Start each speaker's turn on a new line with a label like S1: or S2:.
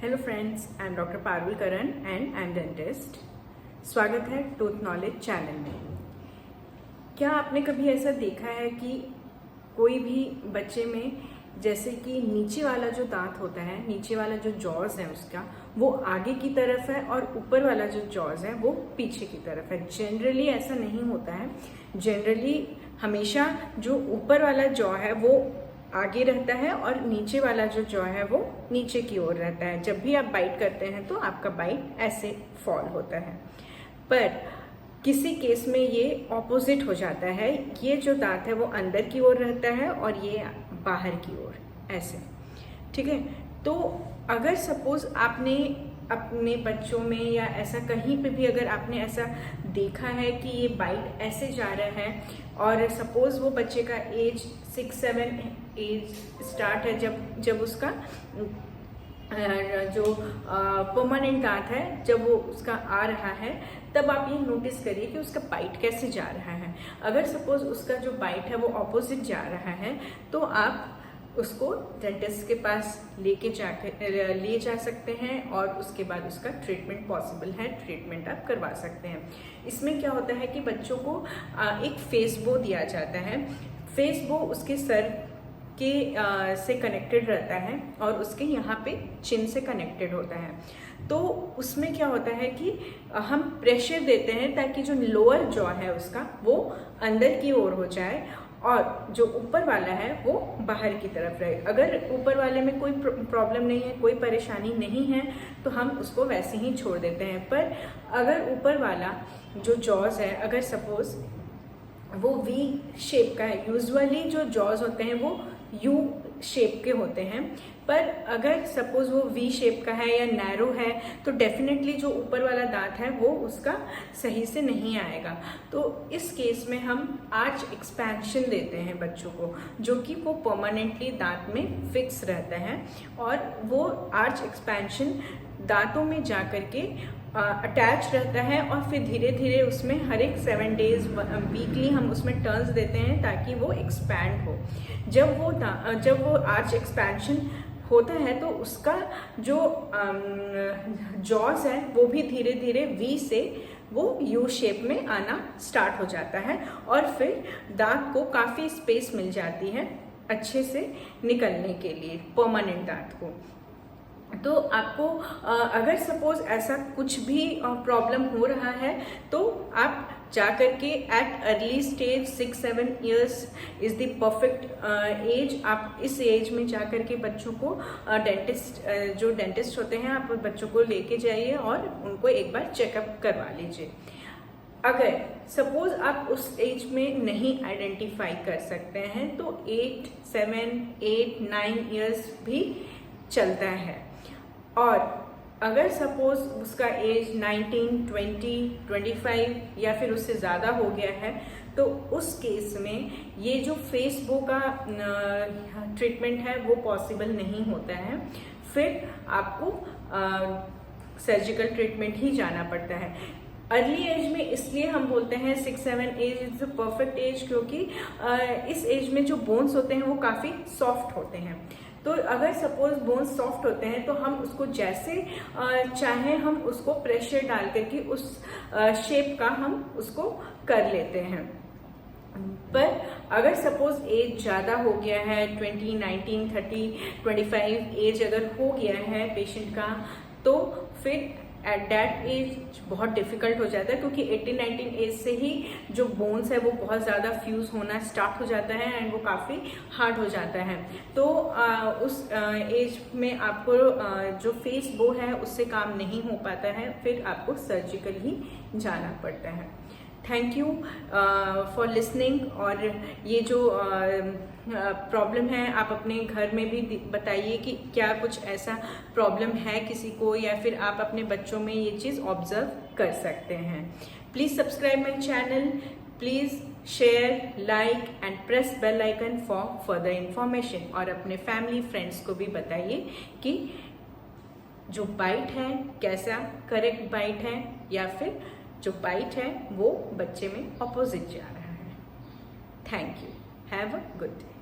S1: Hello friends, I am doctor Parul Karan and I am dentist. स्वागत है tooth knowledge channel में। क्या आपने कभी ऐसा देखा है कि कोई भी बच्चे में जैसे कि नीचे वाला जो दांत होता है, नीचे वाला जो जॉज है उसका, वो आगे की तरफ है और ऊपर वाला जो जॉज है वो पीछे की तरफ है। जनरली ऐसा नहीं होता है। जनरली हमेशा जो ऊपर वाला जॉ है वो आगे रहता है और नीचे वाला जो जॉ है वो नीचे की ओर रहता है। जब भी आप बाइट करते हैं तो आपका बाइट ऐसे फॉल होता है। पर किसी केस में ये ऑपोजिट हो जाता है। ये जो दांत है वो अंदर की ओर रहता है और ये बाहर की ओर, ऐसे। ठीक है। तो अगर सपोज आपने अपने बच्चों में या ऐसा कहीं पे भी अगर आपने ऐसा देखा है कि ये बाइट ऐसे जा रहा है और सपोज वो बच्चे का एज 6-7 एज स्टार्ट है, जब उसका जो परमानेंट दांत है जब वो उसका आ रहा है, तब आप ये नोटिस करिए कि उसका बाइट कैसे जा रहा है। अगर सपोज उसका जो बाइट है वो ऑपोजिट जा रहा है तो आप उसको डेंटिस्ट के पास ले जा सकते हैं और उसके बाद उसका ट्रीटमेंट पॉसिबल है, ट्रीटमेंट आप करवा सकते हैं। इसमें क्या होता है कि बच्चों को एक फेस बो दिया जाता है। फेस बो उसके सर के से कनेक्टेड रहता है और उसके यहाँ पे चिन से कनेक्टेड होता है। तो उसमें क्या होता है कि हम प्रेशर देते हैं ताकि जो लोअर जॉ है उसका वो अंदर की ओर हो जाए और जो ऊपर वाला है वो बाहर की तरफ रहे। अगर ऊपर वाले में कोई प्रॉब्लम नहीं है, कोई परेशानी नहीं है, तो हम उसको वैसे ही छोड़ देते हैं। पर अगर ऊपर वाला जो जॉज है अगर सपोज वो वी शेप का है, यूजुअली जो जॉज होते हैं वो यू शेप के होते हैं, पर अगर सपोज वो वी शेप का है या नैरो है तो डेफिनेटली जो ऊपर वाला दांत है वो उसका सही से नहीं आएगा। तो इस केस में हम आर्च एक्सपेंशन देते हैं बच्चों को, जो कि वो परमानेंटली दांत में फिक्स रहता है और वो आर्च एक्सपेंशन दांतों में जा करके अटैच रहता है और फिर धीरे धीरे उसमें हर एक 7 डेज वीकली हम उसमें टर्न्स देते हैं ताकि वो एक्सपैंड हो। जब वो आर्च एक्सपेंशन होता है तो उसका जो जॉज है वो भी धीरे धीरे वी से वो यू शेप में आना स्टार्ट हो जाता है और फिर दांत को काफ़ी स्पेस मिल जाती है अच्छे से निकलने के लिए, परमानेंट दांत को। तो आपको अगर सपोज ऐसा कुछ भी प्रॉब्लम हो रहा है तो आप जा करके at early stage 6-7 years is the perfect age. आप इस एज में जा करके बच्चों को जो डेंटिस्ट होते हैं आप बच्चों को लेके जाइए और उनको एक बार चेकअप करवा लीजिए। अगर सपोज आप उस एज में नहीं आइडेंटिफाई कर सकते हैं तो 8, 7, 8, 9 इयर्स भी चलता है। और अगर सपोज उसका एज 19, 20, 25 या फिर उससे ज़्यादा हो गया है तो उस केस में ये जो फेस बो का ट्रीटमेंट है वो पॉसिबल नहीं होता है। फिर आपको सर्जिकल ट्रीटमेंट ही जाना पड़ता है। अर्ली एज में इसलिए हम बोलते हैं 6-7 age is the perfect age, क्योंकि इस एज में जो बोन्स होते हैं वो काफ़ी सॉफ्ट होते हैं। तो अगर सपोज बोन्स सॉफ्ट होते हैं तो हम उसको जैसे चाहें हम उसको प्रेशर डाल करके उस शेप का हम उसको कर लेते हैं। पर अगर सपोज एज ज़्यादा हो गया है, 20, 19, 30, 25 एज अगर हो गया है पेशेंट का, तो फिर एट दैट एज बहुत डिफिकल्ट हो जाता है, क्योंकि 18-19 एज से ही जो बोन्स है वो बहुत ज़्यादा फ्यूज होना स्टार्ट हो जाता है एंड वो काफ़ी हार्ड हो जाता है। तो उस एज में आपको जो फेस बो है उससे काम नहीं हो पाता है, फिर आपको सर्जिकल ही जाना पड़ता है। Thank you for listening. और ये जो प्रॉब्लम है आप अपने घर में भी बताइए कि क्या कुछ ऐसा प्रॉब्लम है किसी को, या फिर आप अपने बच्चों में ये चीज़ ऑब्जर्व कर सकते हैं। Please subscribe my channel, please share, like and press bell icon for further information. और अपने फैमिली फ्रेंड्स को भी बताइए कि जो बाइट है कैसा करेक्ट बाइट है या फिर जो बाइट है वो बच्चे में ऑपोजिट जा रहा है। Thank you. Have a good day.